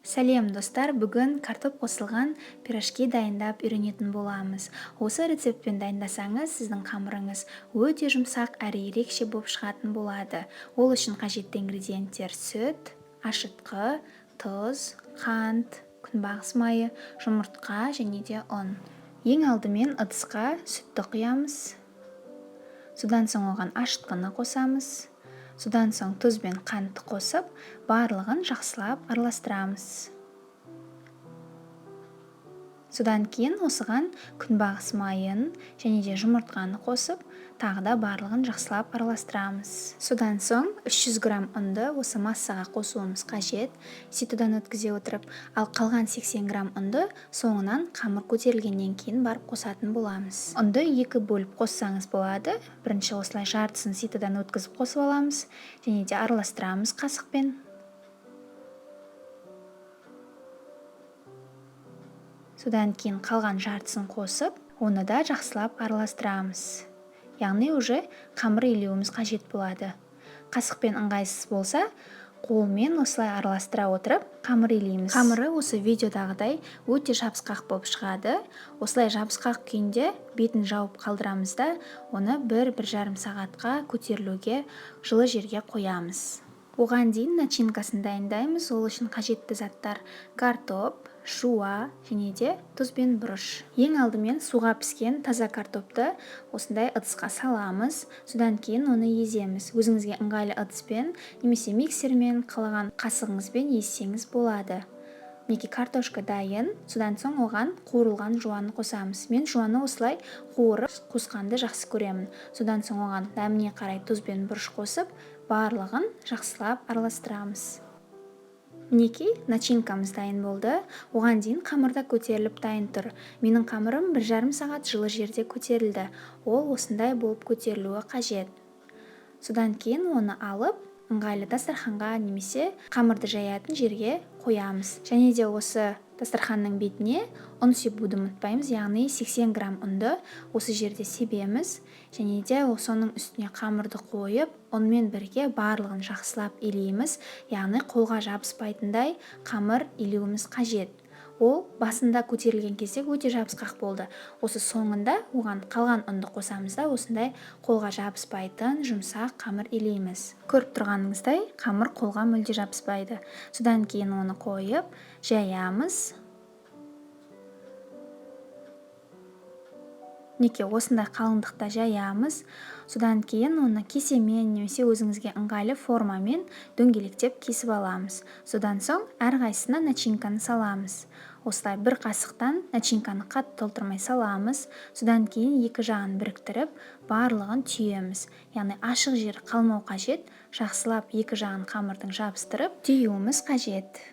Сәлем достар, бүгін картоп қосылған пирожки дайындап үйренетін боламыз. Осы рецептпен дайындасаңыз, сіздің қамырыңыз өте жұмсақ әрі ерекше болып шығатын болады. Ол үшін қажетті ингредиенттер: сүт, ашытқы, тұз, қант, күнбағыс майы, жұмыртқа және де ұн. Ең алдымен ыдысқа сүтті құямыз. Содан соң оған ашытқыны қосамыз. Содан соң тұз бен қантты қосып, барлығын жақсылап араластырамыз. Содан кейін осыған күнбағыс майын және де жұмыртқаны қосып, тағы да барлығын жақсылап араластырамыз. Содан соң 300 грамм ұнды осы массаға қосуымыз қажет, ситодан өткізе отырып, ал қалған 80 грамм ұнды соңынан қамыр көтерілгеннен кейін барып қосатын боламыз. Ұнды екі бөліп қоссаңыз болады. Бірінші осылай жартысын ситодан өткізіп қосып аламыз және де араластырамыз қасықпен. Содан кейін қалған жартысын қосып, оны да жақсылап араластырамыз. Яғни уже қамыр илеуіміз қажет болады. Қасықпен ыңғайсыз болса, қолмен осылай араластыра отырып, қамыр илейміз. Қамыры осы видеодағыдай өте жабысқақ болып шығады. Осылай жабысқақ күйінде бетін жауып қалдырамыз да, оны 1-1,5 сағатқа көтерілуге жылы жерге қоямыз. Оған дейін начинкасын дайындаймыз. Ол үшін қажетті заттар: картоп, шуа және де тұз бен бұрыш. Ең алдымен суға піскен таза картопты осындай ыдысқа саламыз. Содан кейін оны еземіз. Өзіңізге ыңғайлы ыдыспен немесе миксермен, қалаған қасығыңызбен езсеңіз болады. Мінекей картошка дайын. Содан соң оған қуырылған жуаны қосамыз. Мен жуаны осылай қуырып қосқанды жақсы көремін. Содан соң оған дәміне қарай тұз бен бұрыш қосып, барлығын жақсылап араластырамыз. Мінекей начинкамыз дайын болды. Оған дейін қамырда көтеріліп дайын тұр. Менің қамырым 1,5 сағат жылы жерде көтерілді. Ол осындай болып көтерілуі қажет. Содан кейін оны алып, ыңғайлы дастарханға немесе қамырды жаятын жерге қоямыз. Және де осы дастарханның бетіне ұн себуді ұмытпаймыз. Яғни 80 грамм ұнды осы жерде себеміз. Және де соның үстіне қамырды қойып, ұнмен бірге барлығын жақсылап илейміз. Яғни қолға жабыспайтындай қамыр илеуіміз қажет. Ол басында көтерілген кезде өте жабысқақ болды. Осы соңында оған қалған ұнды қосамыз да, осындай қолға жабыспайтын жұмсақ қамыр илейміз. Көріп тұрғаныңыздай, қамыр қолға мүлде жабыспайды. Содан кейін оны қойып, жаямыз. Неке осындай қалыңдықта жаямыз. Содан кейін оны кесемен немесе өзіңізге ыңғайлы формамен дөңгелектеп кесіп аламыз. Содан соң әрқайсысына начинканы саламыз. Осылай бір қасықтан начинканы қатты толтырмай саламыз. Содан кейін екі жағын біріктіріп, барлығын түйеміз. Яғни ашық жері қалмау қажет. Жақсылап екі жағын қамырдың жабыстырып, түйуіміз қажет.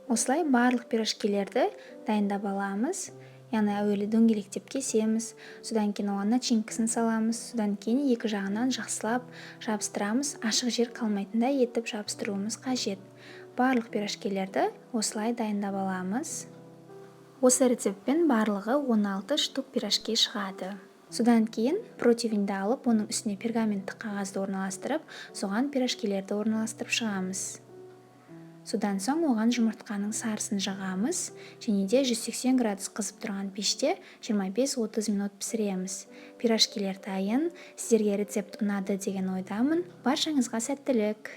Осылай барлық пирожкилерді дайындап аламыз. Яғни әуелі дөңгелектеп кесеміз, содан кейін оған начинкасын саламыз, содан кейін екі жағынан жақсылап жабыстырамыз. Ашық жер қалмайтындай етіп жабыстыруымыз қажет. Барлық пирожкилерді осылай дайындап аламыз. Осы рецептпен барлығы 16 штук пирожки шығады. Содан кейін противеньді алып, оның үстіне пергаменттік қағазды орналастырып, соған пирожкилерді орналастырып шығамыз. Содан соң оған жұмыртқаның сарысын жағамыз және де 180 градус қызып тұрған пеште 25-30 минут пісіреміз. Пирожкилер дайын. Сіздерге рецепт ұнады деген ойдамын. Баршаңызға сәттілік!